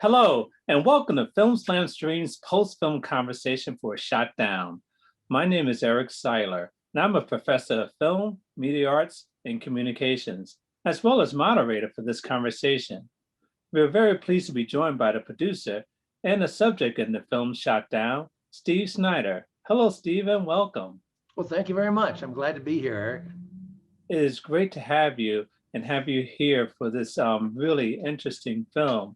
Hello, and welcome to FilmSlam Stream's post-film conversation for Shot Down. My name is Eric Siler, and I'm a professor of film, media arts, and communications, as well as moderator for this conversation. We're very pleased to be joined by the producer and the subject in the film Shot Down, Steve Snyder. Hello, Steve, and welcome. Well, thank you very much. I'm glad to be here, Eric. It is great to have you and have you here for this really interesting film.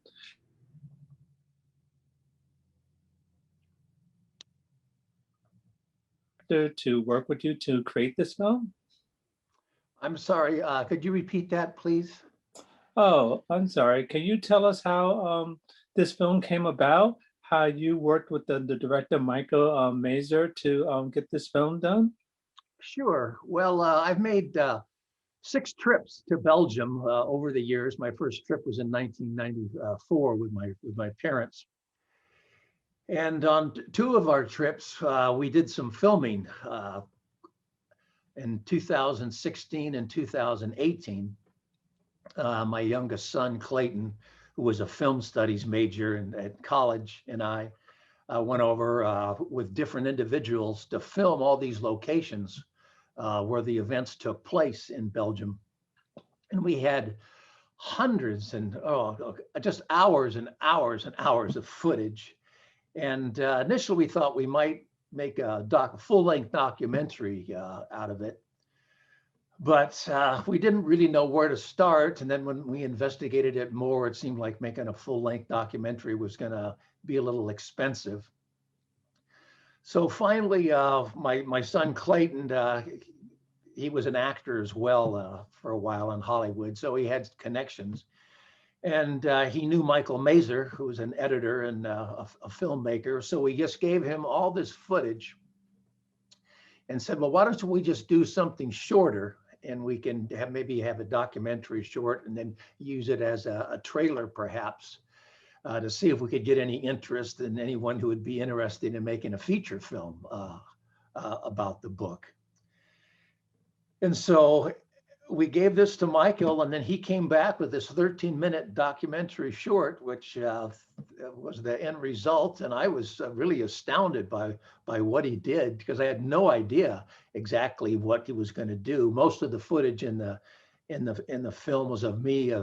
To work with you to create this film? I'm sorry, could you repeat that, please? Oh, I'm sorry. Can you tell us how this film came about? How you worked with the director, Michael Mazer, to get this film done? Sure. Well, I've made 6 trips to Belgium over the years. My first trip was in 1994 with my parents. And on 2 of our trips, we did some filming in 2016 and 2018. My youngest son, Clayton, who was a film studies major at college, and I went over with different individuals to film all these locations where the events took place in Belgium. And we had hundreds and just hours and hours and hours of footage. And initially we thought we might make a full-length documentary out of it. But we didn't really know where to start. And then when we investigated it more, it seemed like making a full-length documentary was going to be a little expensive. So finally, my son Clayton, he was an actor as well for a while in Hollywood. So he had connections. And he knew Michael Mazer, who was an editor and a filmmaker. So we just gave him all this footage and said, well, why don't we just do something shorter, and we can maybe have a documentary short and then use it as a trailer perhaps to see if we could get any interest in anyone who would be interested in making a feature film about the book. And so we gave this to Michael, and then he came back with this 13-minute documentary short, which was the end result. And I was really astounded by what he did, because I had no idea exactly what he was going to do. Most of the footage in the film was of me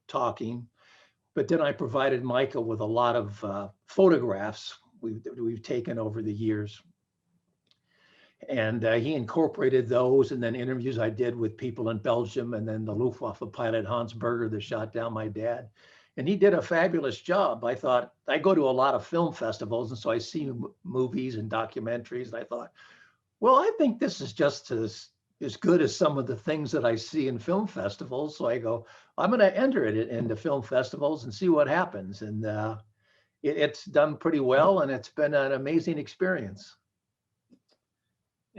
talking, but then I provided Michael with a lot of photographs we've taken over the years. And he incorporated those, and then interviews I did with people in Belgium, and then the Luftwaffe pilot Hans Berger that shot down my dad. And he did a fabulous job. I thought, I go to a lot of film festivals, and so I see movies and documentaries, and I thought, well, I think this is just as good as some of the things that I see in film festivals. So I go, I'm going to enter it into film festivals and see what happens. And it's done pretty well, and it's been an amazing experience.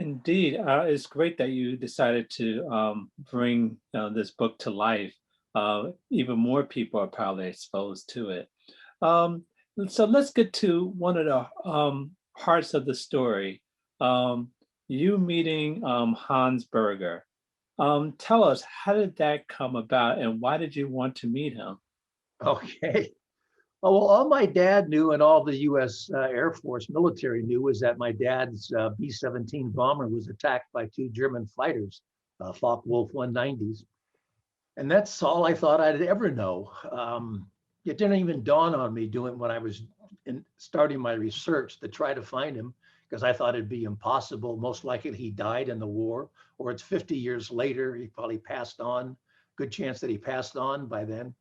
Indeed, it's great that you decided to bring this book to life. Even more people are probably exposed to it. So let's get to one of the parts of the story. You meeting Hans Berger. Tell us, how did that come about, and why did you want to meet him? Okay. Oh, well, all my dad knew, and all the U.S. Air Force military knew, was that my dad's B-17 bomber was attacked by 2 German fighters, Focke-Wulf 190s. And that's all I thought I'd ever know. It didn't even dawn on me when I was starting my research to try to find him, because I thought it'd be impossible. Most likely he died in the war, or it's 50 years later, he probably passed on. Good chance that he passed on by then.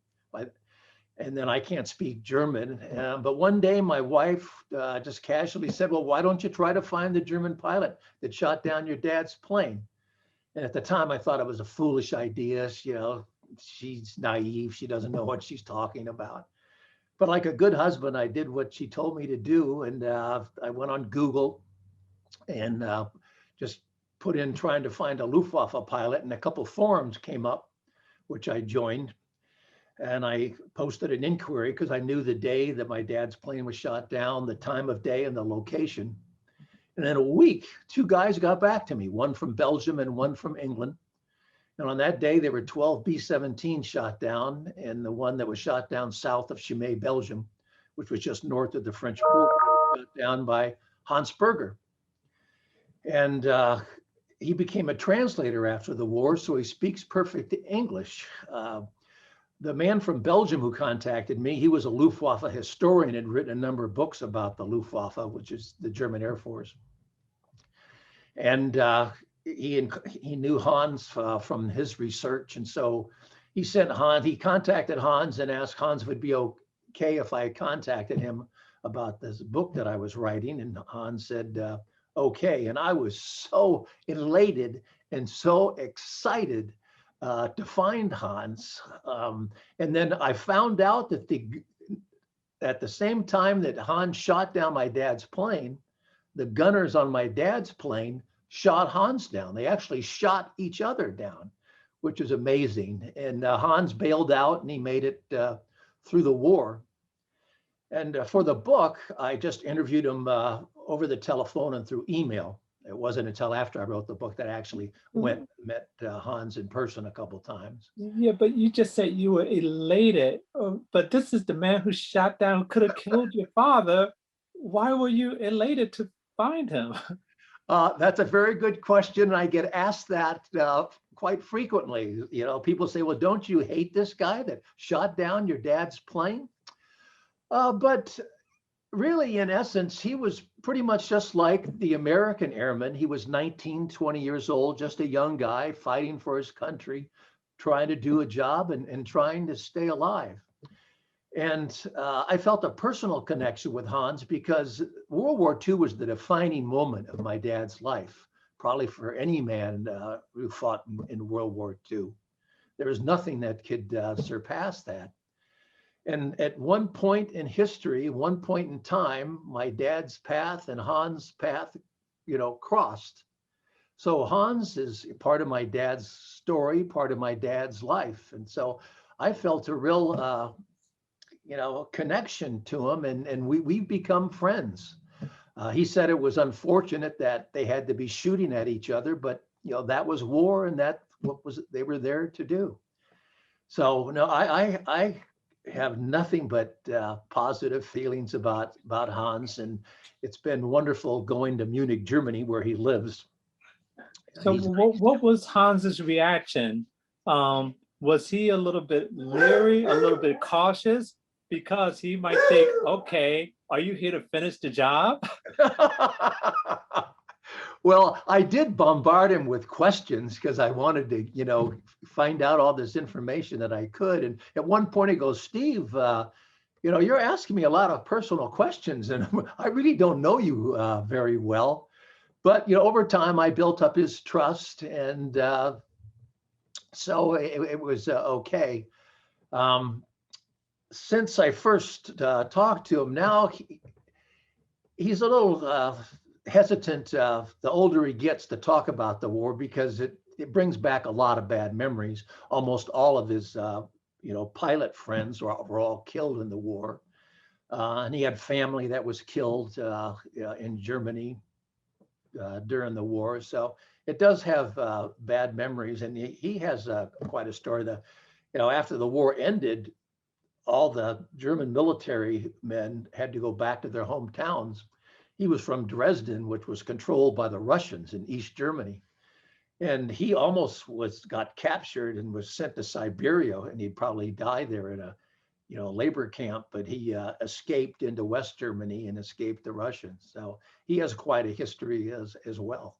And then I can't speak German. But one day my wife just casually said, well, why don't you try to find the German pilot that shot down your dad's plane? And at the time I thought it was a foolish idea. She's naive. She doesn't know what she's talking about. But like a good husband, I did what she told me to do. And I went on Google and just put in trying to find a Luftwaffe pilot, and a couple forums came up, which I joined. And I posted an inquiry because I knew the day that my dad's plane was shot down, the time of day and the location. And in a week, 2 guys got back to me, one from Belgium and one from England. And on that day, there were 12 B-17 shot down, and the one that was shot down south of Chimay, Belgium, which was just north of the French border, was shot down by Hans Berger. And he became a translator after the war, so he speaks perfect English. The man from Belgium who contacted me, he was a Luftwaffe historian, had written a number of books about the Luftwaffe, which is the German Air Force. And he knew Hans from his research. And so he contacted Hans and asked Hans if it would be okay if I contacted him about this book that I was writing. And Hans said, okay. And I was so elated and so excited to find Hans. And then I found out that at the same time that Hans shot down my dad's plane, the gunners on my dad's plane shot Hans down. They actually shot each other down, which is amazing. And Hans bailed out and he made it through the war. And for the book, I just interviewed him over the telephone and through email. It wasn't until after I wrote the book that I actually met Hans in person a couple times. Yeah, but you just said you were elated. But this is the man who shot down, could have killed your father. Why were you elated to find him? That's a very good question. And I get asked that quite frequently. You know, people say, well, don't you hate this guy that shot down your dad's plane? But really, in essence, he was pretty much just like the American airman. He was 19, 20 years old, just a young guy fighting for his country, trying to do a job and trying to stay alive. And I felt a personal connection with Hans because World War II was the defining moment of my dad's life, probably for any man who fought in World War II. There was nothing that could surpass that. And at one point in history, one point in time, my dad's path and Hans' path, crossed. So Hans is part of my dad's story, part of my dad's life. And so I felt a real, connection to him, and we've become friends. He said it was unfortunate that they had to be shooting at each other, but that was war, and that they were there to do. So no, I have nothing but positive feelings about Hans, and it's been wonderful going to Munich, Germany, where he lives. So what was Hans's reaction? Was he a little bit leery, a little bit cautious? Because he might think, okay, are you here to finish the job? Well, I did bombard him with questions because I wanted to, find out all this information that I could. And at one point he goes, Steve, you're asking me a lot of personal questions and I really don't know you very well. But, over time I built up his trust, and so it was okay. Since I first talked to him, now he's a little hesitant the older he gets to talk about the war, because it brings back a lot of bad memories. Almost all of his pilot friends were all killed in the war, and he had family that was killed in Germany during the war. So it does have bad memories, and he has quite a story. After the war ended, all the German military men had to go back to their hometowns. He was from Dresden, which was controlled by the Russians in East Germany. And he almost got captured and was sent to Siberia, and he'd probably die there in a labor camp, but he escaped into West Germany and escaped the Russians. So he has quite a history as well.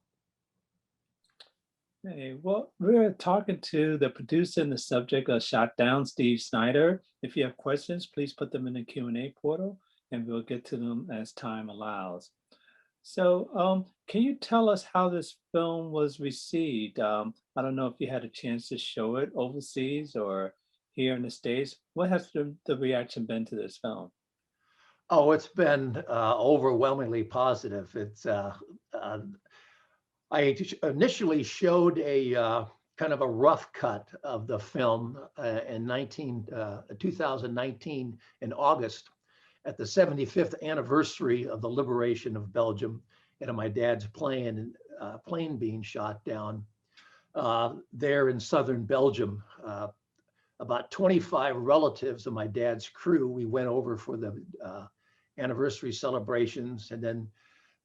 Hey, well, we're talking to the producer and the subject of Shot Down, Steve Snyder. If you have questions, please put them in the Q&A portal and we'll get to them as time allows. So can you tell us how this film was received? I don't know if you had a chance to show it overseas or here in the States. What has the reaction been to this film? Oh, it's been overwhelmingly positive. It's I initially showed a kind of a rough cut of the film in 2019 in August, at the 75th anniversary of the liberation of Belgium and of my dad's plane being shot down. there in southern Belgium. About 25 relatives of my dad's crew, we went over for the anniversary celebrations. And then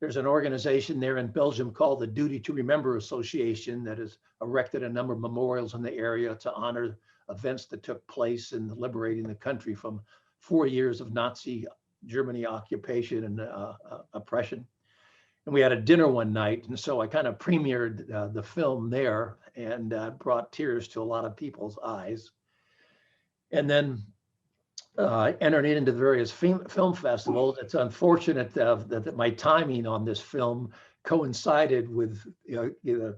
there's an organization there in Belgium called the Duty to Remember Association that has erected a number of memorials in the area to honor events that took place in liberating the country from 4 years of Nazi Germany occupation and oppression. And we had a dinner one night, and so I kind of premiered the film there, and brought tears to a lot of people's eyes. And then entered into the various film festivals. It's unfortunate that my timing on this film coincided with the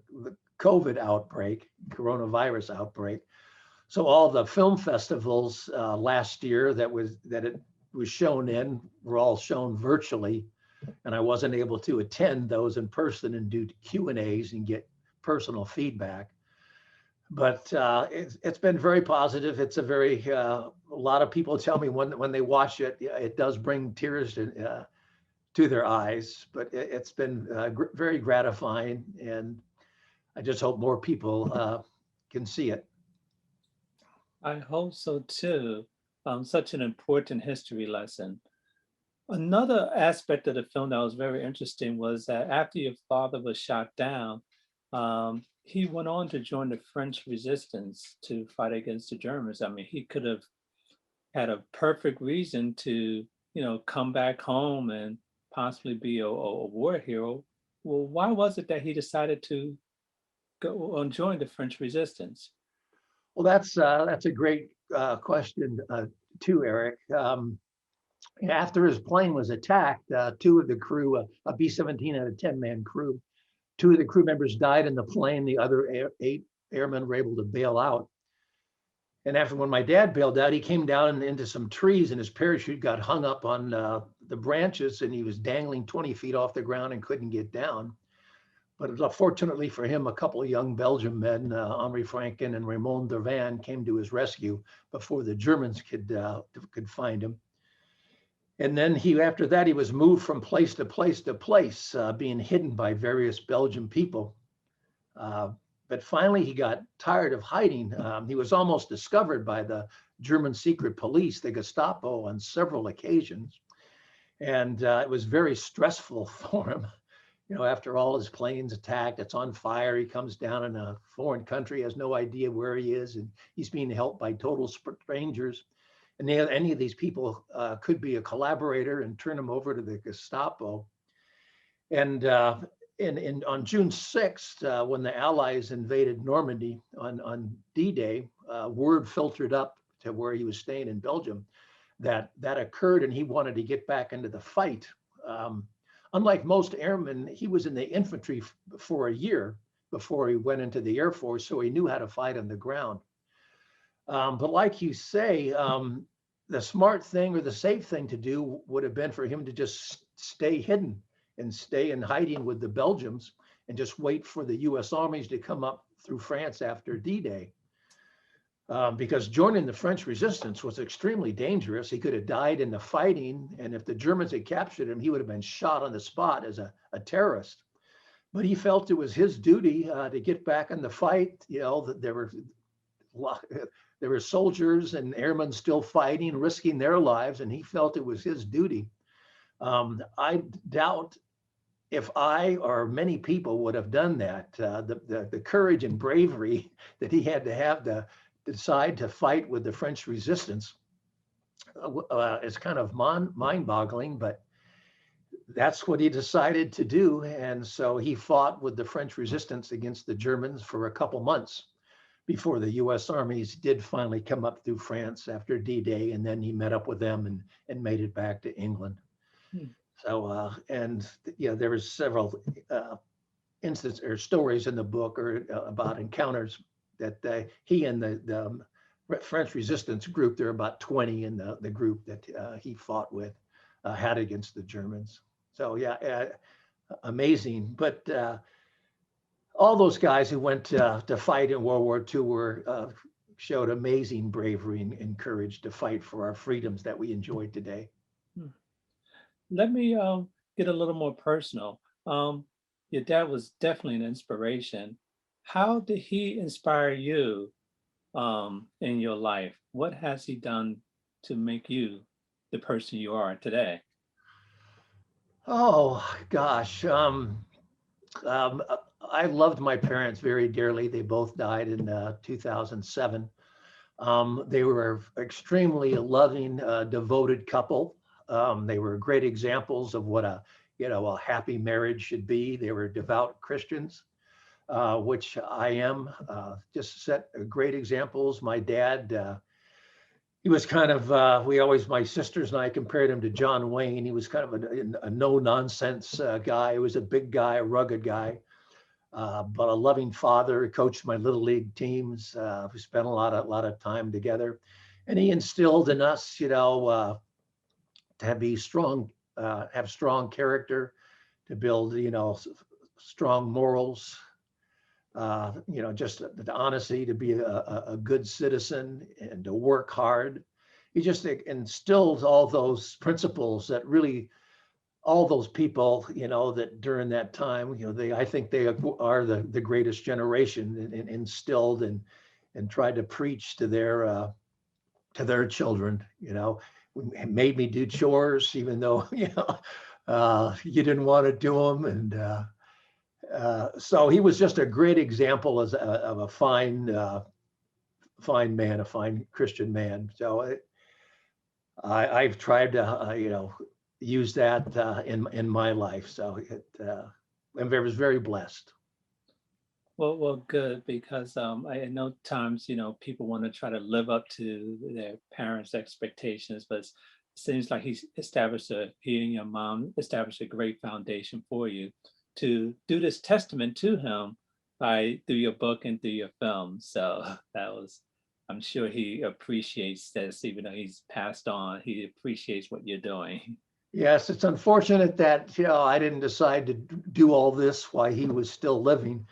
COVID outbreak, coronavirus outbreak. So all the film festivals last year that it was shown in were all shown virtually, and I wasn't able to attend those in person and do Q&As and get personal feedback. But it's been very positive. It's a lot of people tell me when they watch it, it does bring tears to their eyes, but it's been very gratifying, and I just hope more people can see it. I hope so too. Such an important history lesson. Another aspect of the film that was very interesting was that after your father was shot down, he went on to join the French resistance to fight against the Germans. I mean, he could have had a perfect reason to, come back home and possibly be a war hero. Well, why was it that he decided to go and join the French resistance? Well, that's a great question too, Eric. After his plane was attacked, two of the crew, a B-17 had a 10-man crew, two of the crew members died in the plane. The other 8 airmen were able to bail out. And when my dad bailed out, he came down into some trees, and his parachute got hung up on the branches, and he was dangling 20 feet off the ground and couldn't get down. But fortunately for him, a couple of young Belgian men, Henri Franken and Raymond Dervan, came to his rescue before the Germans could find him. And then after that, he was moved from place to place to place, being hidden by various Belgian people. But finally, he got tired of hiding. He was almost discovered by the German secret police, the Gestapo, on several occasions. And it was very stressful for him. After all his planes attacked, it's on fire. He comes down in a foreign country, has no idea where he is, and he's being helped by total strangers. And any of these people could be a collaborator and turn him over to the Gestapo. And on June 6th, when the Allies invaded Normandy on D-Day, word filtered up to where he was staying in Belgium that occurred, and he wanted to get back into the fight. Unlike most airmen, he was in the infantry for a year before he went into the Air Force, so he knew how to fight on the ground. But like you say, the smart thing or the safe thing to do would have been for him to just stay hidden and stay in hiding with the Belgians and just wait for the US armies to come up through France after D-Day. Because joining the French resistance was extremely dangerous. He could have died in the fighting, and if the Germans had captured him, he would have been shot on the spot as a terrorist. But he felt it was his duty to get back in the fight. That there were soldiers and airmen still fighting, risking their lives, and he felt it was his duty. I doubt if I or many people would have done that. The courage and bravery that he had to decide to fight with the French resistance is kind of mind-boggling, but that's what he decided to do. And so he fought with the French resistance against the Germans for a couple months before the US armies did finally come up through France after D-Day, and then he met up with them and made it back to England. So, there was several instances or stories in the book about encounters that he and the French resistance group, there are about 20 in the group that he fought with, had against the Germans. So amazing. But all those guys who went to fight in World War II showed amazing bravery and courage to fight for our freedoms that we enjoy today. Let me get a little more personal. Your dad was definitely an inspiration. how did he inspire you in your life? What has he done to make you the person you are today? Oh gosh, um, I loved my parents very dearly. They both died in 2007. They were extremely loving, devoted couple. They were great examples of what a happy marriage should be. They were devout Christians, which I am. Just set great examples. My dad, he was kind of, my sisters and I compared him to John Wayne. He was kind of a no nonsense guy. He was a big guy, a rugged guy, but a loving father. He coached my little league teams. We spent a lot of time together, and he instilled in us, to be strong, have strong character, to build, strong morals. Just the honesty to be a good citizen and to work hard. He just instilled all those principles that really all those people, that during that time, I think they are the greatest generation and instilled and tried to preach to their children, made me do chores, even though, you didn't want to do them. And so he was just a great example of a fine man, a fine Christian man. So I've tried to, use that in my life. So I was very blessed. Well, good, because I know times, people want to try to live up to their parents' expectations, but it seems like he and your mom established a great foundation for you to do this testament to him by through your book and through your film. So I'm sure he appreciates this, even though he's passed on. He appreciates what you're doing. Yes, it's unfortunate that I didn't decide to do all this while he was still living.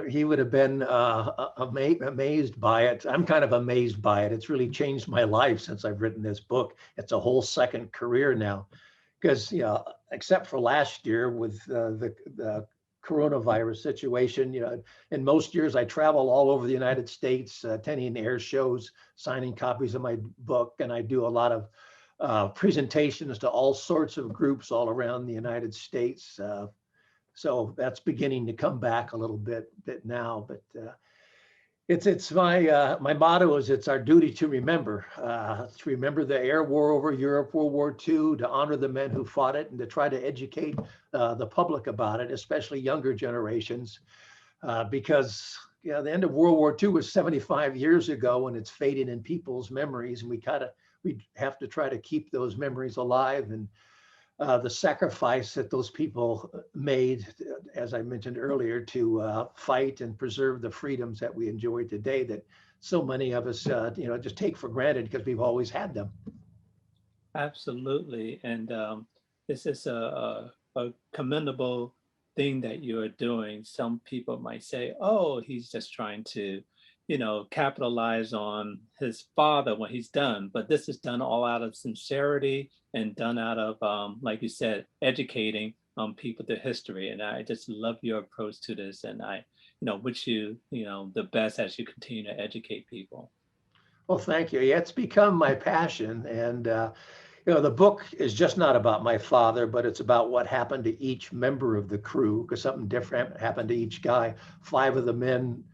He would have been amazed by it. I'm kind of amazed by it. It's really changed my life since I've written this book. It's a whole second career now, because except for last year with the coronavirus situation, in most years I travel all over the United States, attending air shows, signing copies of my book, and I do a lot of presentations to all sorts of groups all around the United States. So that's beginning to come back a little bit now, but it's my motto is it's our duty to remember the air war over Europe, World War II, to honor the men who fought it, and to try to educate the public about it, especially younger generations, because the end of World War II was 75 years ago, and it's fading in people's memories, and we have to try to keep those memories alive, and the sacrifice that those people made, as I mentioned earlier, to fight and preserve the freedoms that we enjoy today, that so many of us, just take for granted because we've always had them. Absolutely. And this is a commendable thing that you are doing. Some people might say, oh, he's just trying to, capitalize on his father, what he's done. But this is done all out of sincerity and done out of, like you said, educating people to history. And I just love your approach to this. And I, wish you, the best as you continue to educate people. Well, thank you. Yeah, it's become my passion. And, the book is just not about my father, but it's about what happened to each member of the crew, because something different happened to each guy. 5 of the men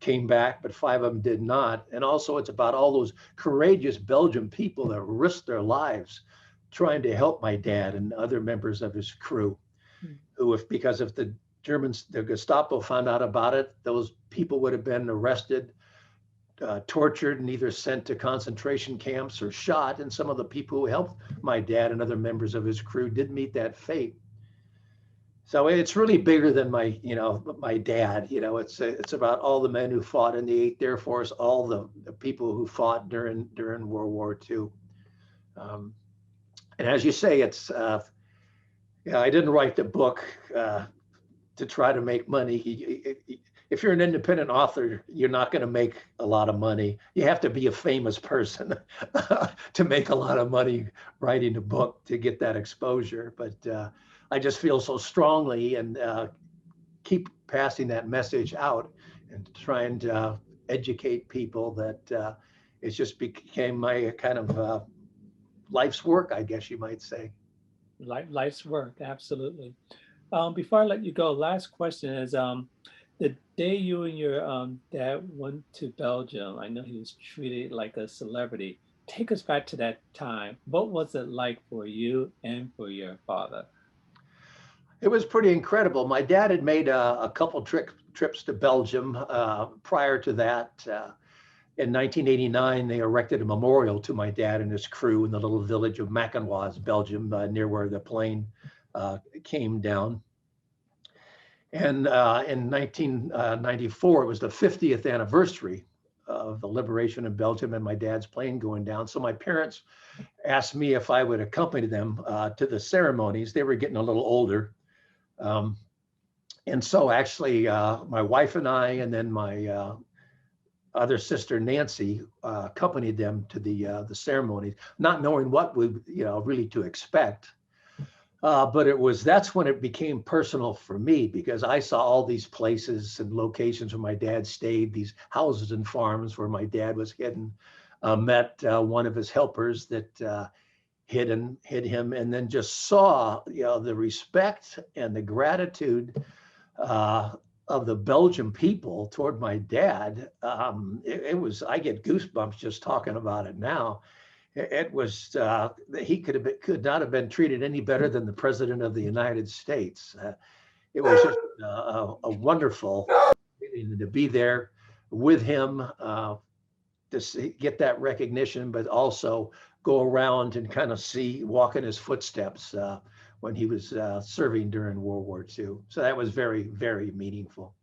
came back, but 5 of them did not. And also it's about all those courageous Belgian people that risked their lives trying to help my dad and other members of his crew, who, because if the Germans, the Gestapo found out about it, those people would have been arrested, tortured, and either sent to concentration camps or shot. And some of the people who helped my dad and other members of his crew did meet that fate. So it's really bigger than my dad. It's about all the men who fought in the 8th Air Force, all the people who fought during World War II. And as you say, it's I didn't write the book to try to make money. If you're an independent author, you're not going to make a lot of money. You have to be a famous person to make a lot of money writing a book, to get that exposure. But I just feel so strongly and keep passing that message out and trying to educate people that it just became my kind of life's work, I guess you might say. Life's work, absolutely. Before I let you go, last question is the day you and your dad went to Belgium, I know he was treated like a celebrity. Take us back to that time. What was it like for you and for your father? It was pretty incredible. My dad had made a couple trips to Belgium prior to that. In 1989, they erected a memorial to my dad and his crew in the little village of Mackenoise, Belgium, near where the plane came down. And in 1994, it was the 50th anniversary of the liberation of Belgium and my dad's plane going down. So my parents asked me if I would accompany them to the ceremonies. They were getting a little older. Um, and so actually, my wife and I, and then my other sister Nancy, accompanied them to the ceremonies, not knowing what we, really to expect. But that's when it became personal for me, because I saw all these places and locations where my dad stayed, these houses and farms where my dad was hidden. Met one of his helpers that hid him, and then just saw the respect and the gratitude of the Belgian people toward my dad. It was, I get goosebumps just talking about it now. It was he could not have been treated any better than the president of the United States. It was just a wonderful feeling to be there with him, to get that recognition, but also go around and kind of walk in his footsteps when he was serving during World War II. So that was very, very meaningful.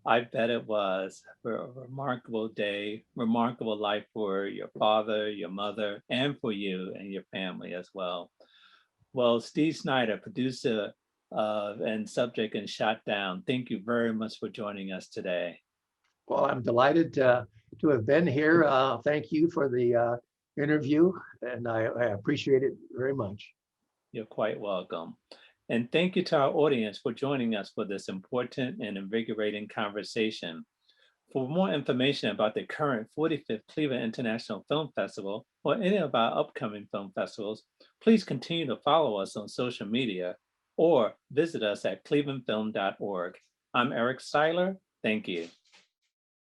I bet it was a remarkable day, remarkable life for your father, your mother, and for you and your family as well. Well, Steve Snyder, producer and subject and shot down, thank you very much for joining us today. Well, I'm delighted to have been here. Thank you for the interview, and I appreciate it very much. You're quite welcome. And thank you to our audience for joining us for this important and invigorating conversation. For more information about the current 45th Cleveland International Film Festival or any of our upcoming film festivals, please continue to follow us on social media or visit us at clevelandfilm.org. I'm Eric Siler. Thank you.